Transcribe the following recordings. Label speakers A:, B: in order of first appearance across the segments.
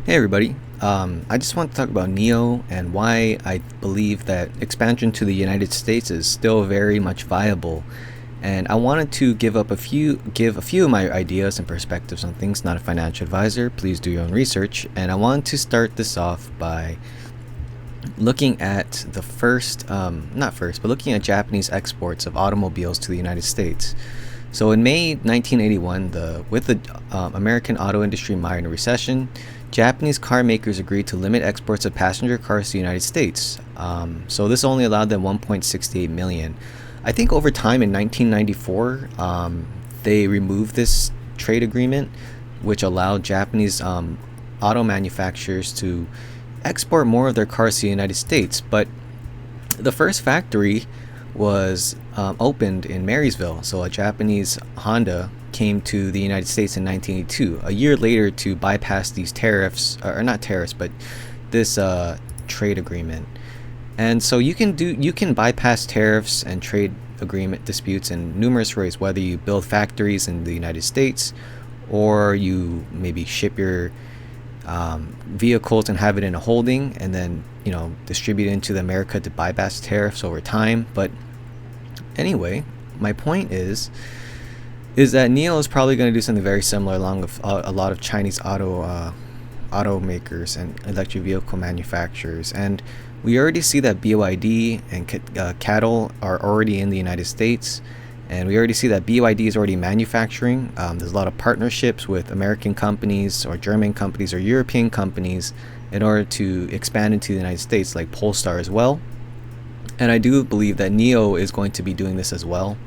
A: Hey everybody. I just want to talk about NIO and why I believe that expansion to the United States is still very much viable. And I wanted to give a few of my ideas and perspectives on things. Not a financial advisor. Please do your own research. And I want to start this off by looking at the first, not first, but looking at Japanese exports of automobiles to the United States. So in May 1981, with the American auto industry mired in a recession, Japanese car makers agreed to limit exports of passenger cars to the United States. So this only allowed them 1.68 million. I think over time in 1994, they removed this trade agreement, which allowed Japanese auto manufacturers to export more of their cars to the United States. But the first factory was opened in Marysville. So a Japanese Honda came to the United States in 1982, a year later, to bypass these tariffs, or not tariffs, but this trade agreement. And so you can bypass tariffs and trade agreement disputes in numerous ways, whether you build factories in the United States or you maybe ship your vehicles and have it in a holding and then distribute it into the America to bypass tariffs over time. But anyway, my point is that NIO is probably going to do something very similar along with a lot of Chinese automakers and electric vehicle manufacturers. And we already see that BYD and cattle are already in the United States. And we already see that BYD is already manufacturing. There's a lot of partnerships with American companies or German companies or European companies in order to expand into the United States, like Polestar as well. And I do believe that NIO is going to be doing this as well.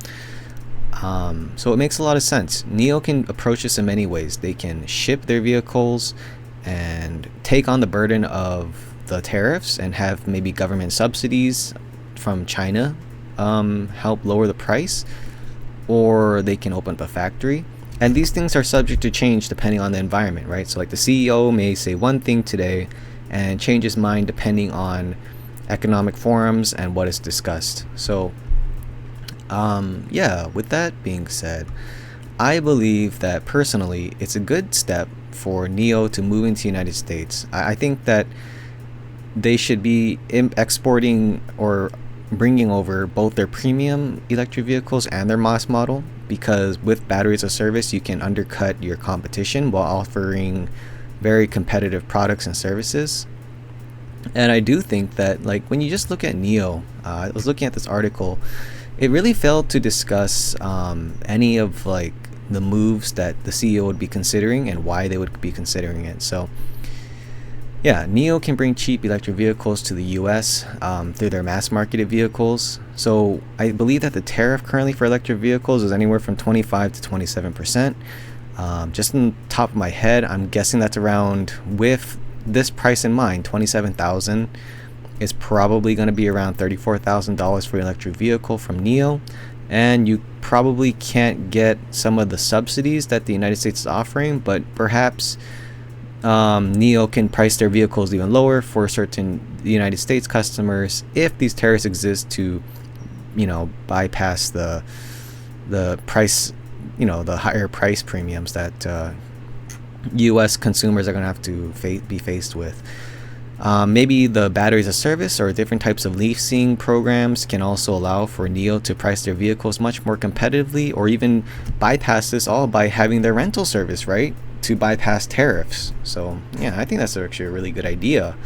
A: So it makes a lot of sense. NIO can approach this in many ways. They can ship their vehicles and take on the burden of the tariffs and have maybe government subsidies from China help lower the price, or they can open up a factory. And these things are subject to change depending on the environment, right? So like the CEO may say one thing today and change his mind depending on economic forums and what is discussed. So with that being said, I believe that personally it's a good step for NIO to move into the United States. I think that they should be exporting or bringing over both their premium electric vehicles and their mass model, because with batteries as a service you can undercut your competition while offering very competitive products and services. And I do think that, like, when you just look at NIO, I was looking at this article, it really failed to discuss any of like the moves that the CEO would be considering and why they would be considering it. So yeah, NIO can bring cheap electric vehicles to the US through their mass marketed vehicles. So I believe that the tariff currently for electric vehicles is anywhere from 25 to 27%. Just on the top of my head, I'm guessing that's around, with this price in mind, $27,000 is probably going to be around $34,000 for an electric vehicle from NIO. And you probably can't get some of the subsidies that the United States is offering, but perhaps NIO can price their vehicles even lower for certain United States customers if these tariffs exist to, bypass the price, the higher price premiums that U.S. consumers are going to have to be faced with. Maybe the batteries as a service or different types of leasing programs can also allow for NIO to price their vehicles much more competitively, or even bypass this all by having their rental service, right, to bypass tariffs. So yeah, I think that's actually a really good idea,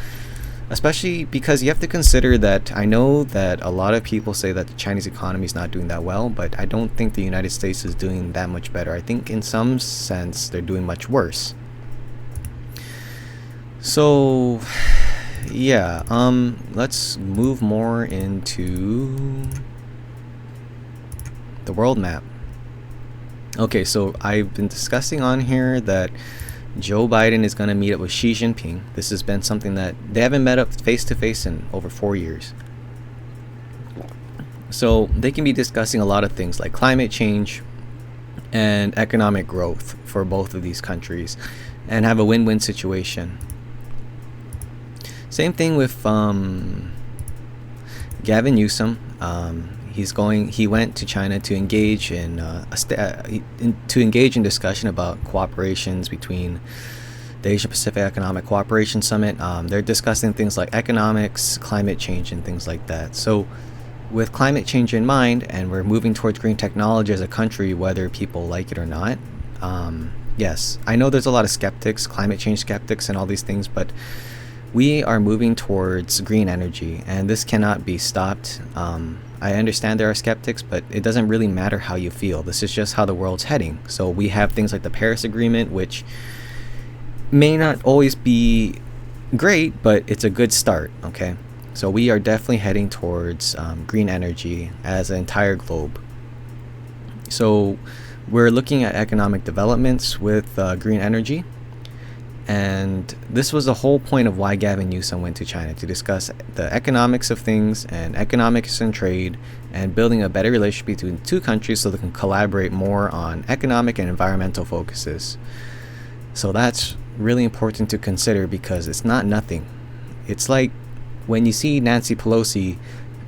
A: especially because you have to consider that I know that a lot of people say that the Chinese economy is not doing that well, but I don't think the United States is doing that much better. I think in some sense they're doing much worse. So yeah, let's move more into the world map. Okay, so I've been discussing on here that Joe Biden is going to meet up with Xi Jinping. This has been something that they haven't met up face to face in over 4 years. So they can be discussing a lot of things like climate change and economic growth for both of these countries and have a win-win situation. Same thing with Gavin Newsom. He went to China to engage in discussion about cooperations between the Asia Pacific Economic Cooperation Summit. They're discussing things like economics, climate change, and things like that. So with climate change in mind, and we're moving towards green technology as a country, whether people like it or not, yes, I know there's a lot of skeptics, climate change skeptics, and all these things, but we are moving towards green energy, and this cannot be stopped. I understand there are skeptics, but it doesn't really matter how you feel. This is just how the world's heading. So we have things like the Paris Agreement, which may not always be great, but it's a good start, okay? So we are definitely heading towards green energy as an entire globe. So we're looking at economic developments with green energy. And this was the whole point of why Gavin Newsom went to China, to discuss the economics of things and economics and trade and building a better relationship between two countries so they can collaborate more on economic and environmental focuses. So that's really important to consider because it's not nothing. It's like when you see Nancy Pelosi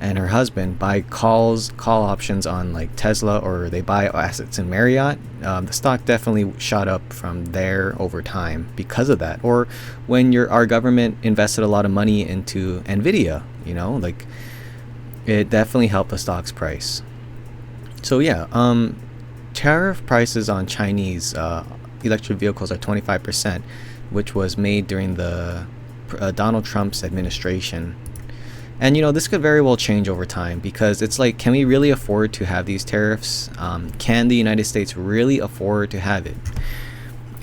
A: and her husband buy call options on like Tesla, or they buy assets in Marriott, the stock definitely shot up from there over time because of that. Or when our government invested a lot of money into Nvidia, like it definitely helped the stock's price. So yeah, tariff prices on Chinese electric vehicles are 25%, which was made during the Donald Trump's administration. And this could very well change over time, because it's like, can we really afford to have these tariffs? Can the United States really afford to have it?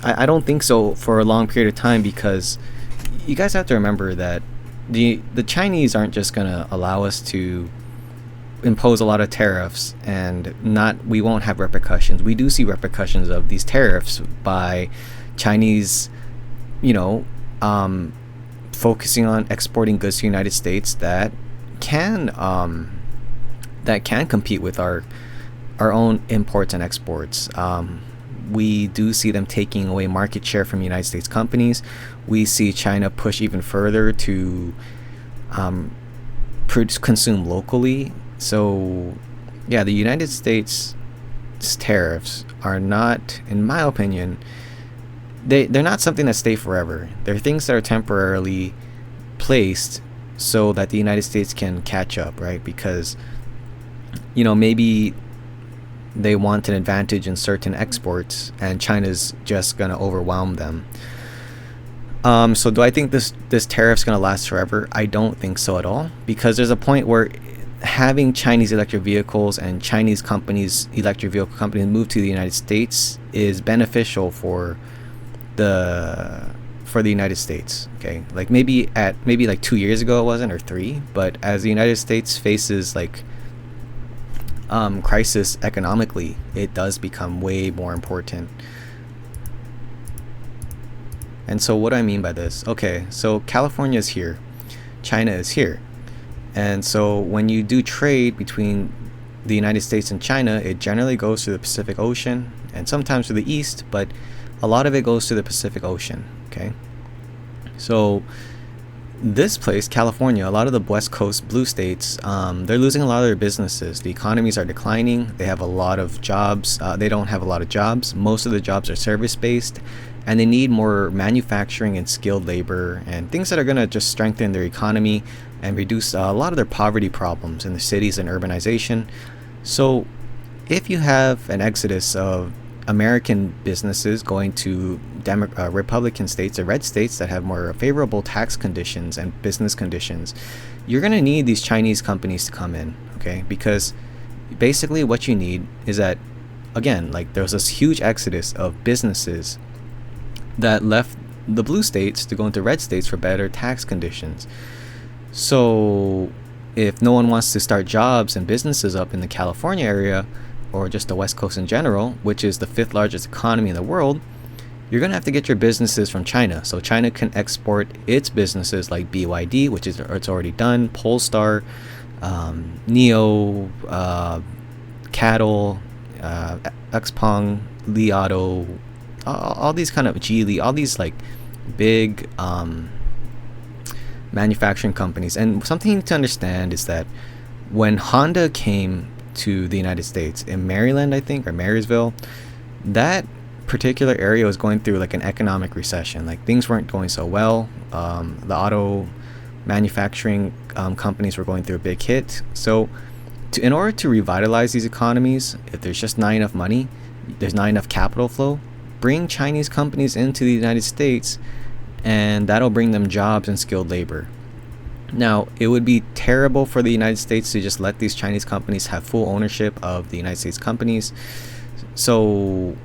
A: I don't think so for a long period of time, because you guys have to remember that the Chinese aren't just going to allow us to impose a lot of tariffs and we won't have repercussions. We do see repercussions of these tariffs by Chinese, focusing on exporting goods to the United States that can compete with our own imports and exports. We do see them taking away market share from United States companies. We see China push even further to consume locally. So yeah, the United States tariffs are not, in my opinion, they're not something that stay forever. They're things that are temporarily placed so that the United States can catch up, right? Because, maybe they want an advantage in certain exports and China's just going to overwhelm them. So do I think this tariff's going to last forever? I don't think so at all, because there's a point where having Chinese electric vehicles and Chinese companies, electric vehicle companies, move to the United States is beneficial for the United States. Okay, like maybe like 2 years ago it wasn't, or 3, but as the United States faces like crisis economically, it does become way more important. And so what do I mean by this? Okay, so California is here, China is here, and so when you do trade between the United States and China, it generally goes through the Pacific Ocean and sometimes through the east, but a lot of it goes to the Pacific Ocean. Okay, so this place, California, a lot of the West Coast blue states, they're losing a lot of their businesses. The economies are declining. They have a lot of jobs. They don't have a lot of jobs. Most of the jobs are service-based, and they need more manufacturing and skilled labor and things that are going to just strengthen their economy and reduce a lot of their poverty problems in the cities and urbanization. So if you have an exodus of American businesses going to Republican states or red states that have more favorable tax conditions and business conditions, you're going to need these Chinese companies to come in, okay? Because basically what you need is that, again, like there's this huge exodus of businesses that left the blue states to go into red states for better tax conditions. So if no one wants to start jobs and businesses up in the California area, or just the West Coast in general, which is the 5th largest economy in the world, you're going to have to get your businesses from China. So China can export its businesses like BYD, which is it's already done, Polestar, NIO, Cattle, Xpeng, Li Auto, all these kind of Geely, all these like big manufacturing companies. And something to understand is that when Honda came to the United States in Maryland, I think, or Marysville, that particular area was going through like an economic recession. Like things weren't going so well. The auto manufacturing companies were going through a big hit. So in order to revitalize these economies, if there's just not enough money, there's not enough capital flow, bring Chinese companies into the United States, and that'll bring them jobs and skilled labor. Now, it would be terrible for the United States to just let these Chinese companies have full ownership of the United States companies. So,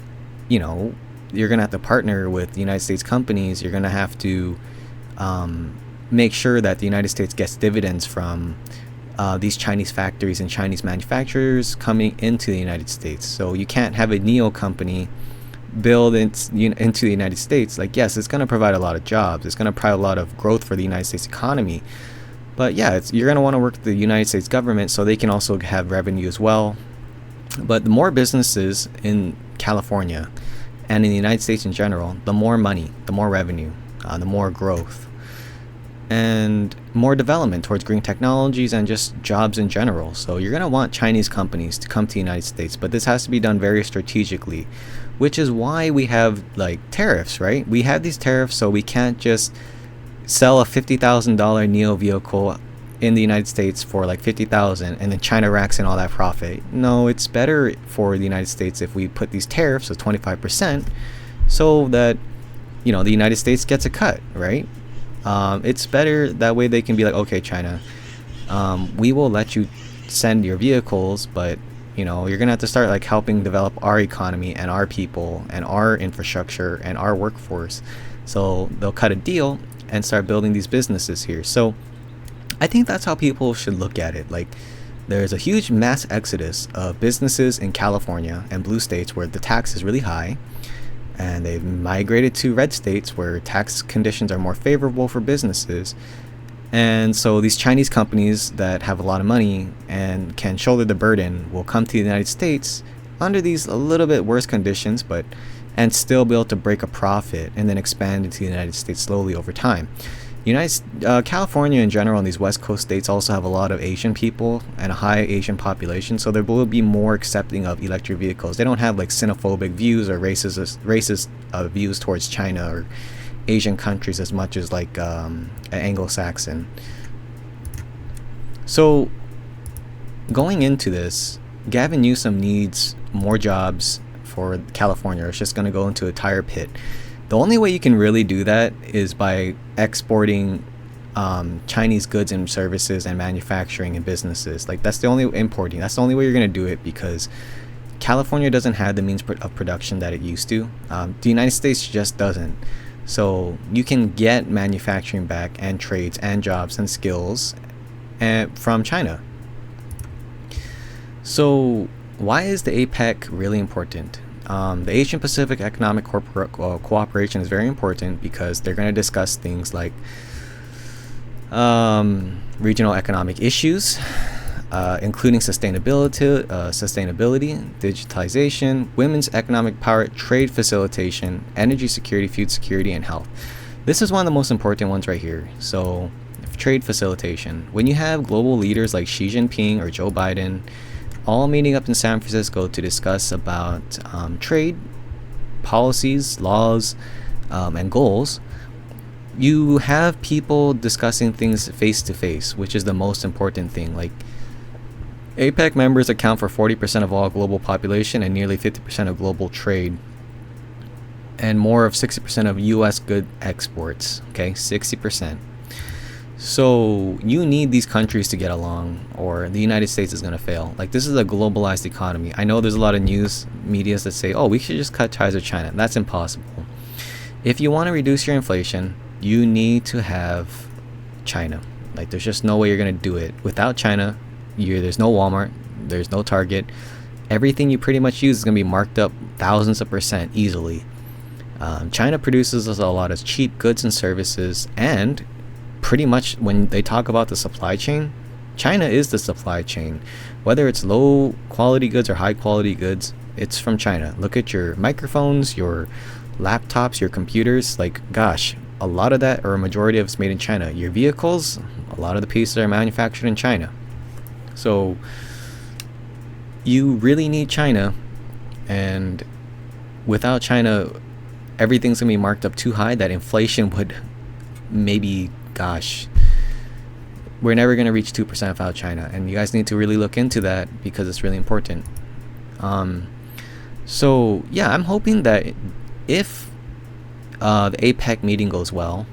A: you know, you're going to have to partner with the United States companies. You're going to have to make sure that the United States gets dividends from these Chinese factories and Chinese manufacturers coming into the United States. So you can't have a NIO company build into the United States. Like, yes, it's going to provide a lot of jobs. It's going to provide a lot of growth for the United States economy. But yeah, you're going to want to work with the United States government so they can also have revenue as well. But the more businesses in California and in the United States in general, the more money, the more revenue, the more growth, and more development towards green technologies and just jobs in general. So you're going to want Chinese companies to come to the United States, but this has to be done very strategically, which is why we have like tariffs, right? We have these tariffs so we can't just sell a $50,000 NIO vehicle in the United States for like $50,000 and then China racks in all that profit. No, it's better for the United States if we put these tariffs of 25% so that, you know, the United States gets a cut, right? It's better that way. They can be like, okay, China, we will let you send your vehicles, but you know, you're gonna have to start like helping develop our economy and our people and our infrastructure and our workforce. So they'll cut a deal and start building these businesses here. So I think that's how people should look at it. Like, there's a huge mass exodus of businesses in California and blue states where the tax is really high, and they've migrated to red states where tax conditions are more favorable for businesses. And so these Chinese companies that have a lot of money and can shoulder the burden will come to the United States under these a little bit worse conditions, but and still be able to break a profit and then expand into the United States slowly over time. California in general and these West Coast states also have a lot of Asian people and a high Asian population, so they will be more accepting of electric vehicles. They don't have like xenophobic views or racist views towards China or Asian countries as much as like Anglo-Saxon. So going into this, Gavin Newsom needs more jobs for California. It's just going to go into a tire pit. The only way you can really do that is by exporting Chinese goods and services and manufacturing and businesses. Like, that's the only importing. That's the only way you're going to do it, because California doesn't have the means of production that it used to. The United States just doesn't. So you can get manufacturing back and trades and jobs and skills from China. So why is the APEC really important? The Asian Pacific Economic Cooperation is very important because they're going to discuss things like regional economic issues, including sustainability, digitalization, women's economic power, trade facilitation, energy security, food security, and health. This is one of the most important ones right here. So, trade facilitation. When you have global leaders like Xi Jinping or Joe Biden all meeting up in San Francisco to discuss about trade policies, laws, and goals, you have people discussing things face to face, which is the most important thing. Like, APEC members account for 40% of all global population and nearly 50% of global trade, and more of 60% of U.S. good exports. Okay, 60%. So you need these countries to get along, or the United States is going to fail. Like, this is a globalized economy. I know there's a lot of news medias that say, oh, we should just cut ties with China. That's impossible. If you want to reduce your inflation, you need to have China. Like, there's just no way you're going to do it without China. There's no Walmart, there's no Target. Everything you pretty much use is going to be marked up thousands of percent easily. China produces a lot of cheap goods and services, and pretty much when they talk about the supply chain, China is the supply chain. Whether it's low quality goods or high quality goods, it's from China. Look at your microphones, your laptops, your computers. Like, gosh, a lot of that, or a majority of it's made in China. Your vehicles, a lot of the pieces are manufactured in China. So you really need China, and without China, everything's gonna be marked up too high that inflation would maybe, gosh, we're never gonna reach 2% without China, and you guys need to really look into that because it's really important. So yeah, I'm hoping that if the APEC meeting goes well,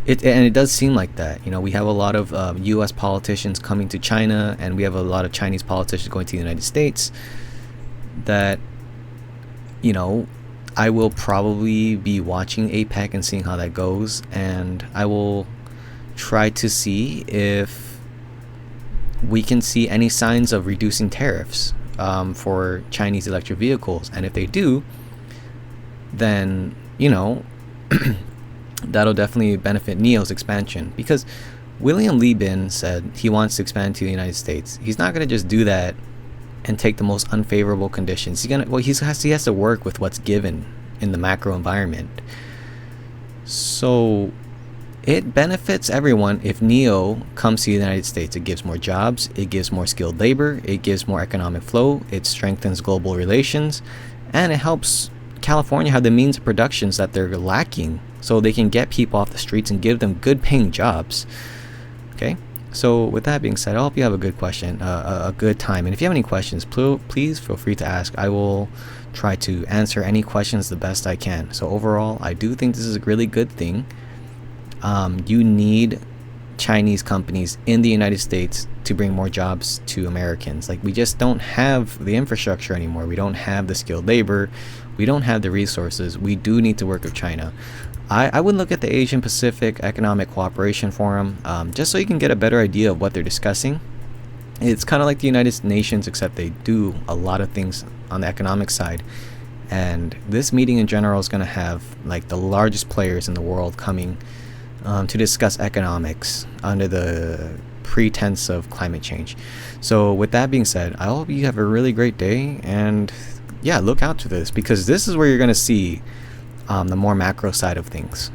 A: it does seem like that. We have a lot of U.S. politicians coming to China, and we have a lot of Chinese politicians going to the United States. That I will probably be watching APEC and seeing how that goes, and I will try to see if we can see any signs of reducing tariffs for Chinese electric vehicles. And if they do, then that'll definitely benefit NIO's expansion, because William Liebman said he wants to expand to the United States. He's not going to just do that and take the most unfavorable conditions. He has to work with what's given in the macro environment. So it benefits everyone if NIO comes to the United States. It gives more jobs, it gives more skilled labor, it gives more economic flow, it strengthens global relations, and it helps California have the means of productions that they're lacking, so they can get people off the streets and give them good paying jobs. Okay, so with that being said, I hope you have a good time, and if you have any questions, please feel free to ask. I will try to answer any questions the best I can. So overall, I do think this is a really good thing. You need Chinese companies in the United States to bring more jobs to Americans. Like, we just don't have the infrastructure anymore. We don't have the skilled labor. We don't have the resources. We do need to work with China. I would look at the Asian Pacific Economic Cooperation Forum, just so you can get a better idea of what they're discussing. It's kind of like the United Nations, except they do a lot of things on the economic side. And this meeting in general is going to have like the largest players in the world coming to discuss economics under the pretense of climate change. So with that being said, I hope you have a really great day, and yeah, look out for this, because this is where you're going to see the more macro side of things.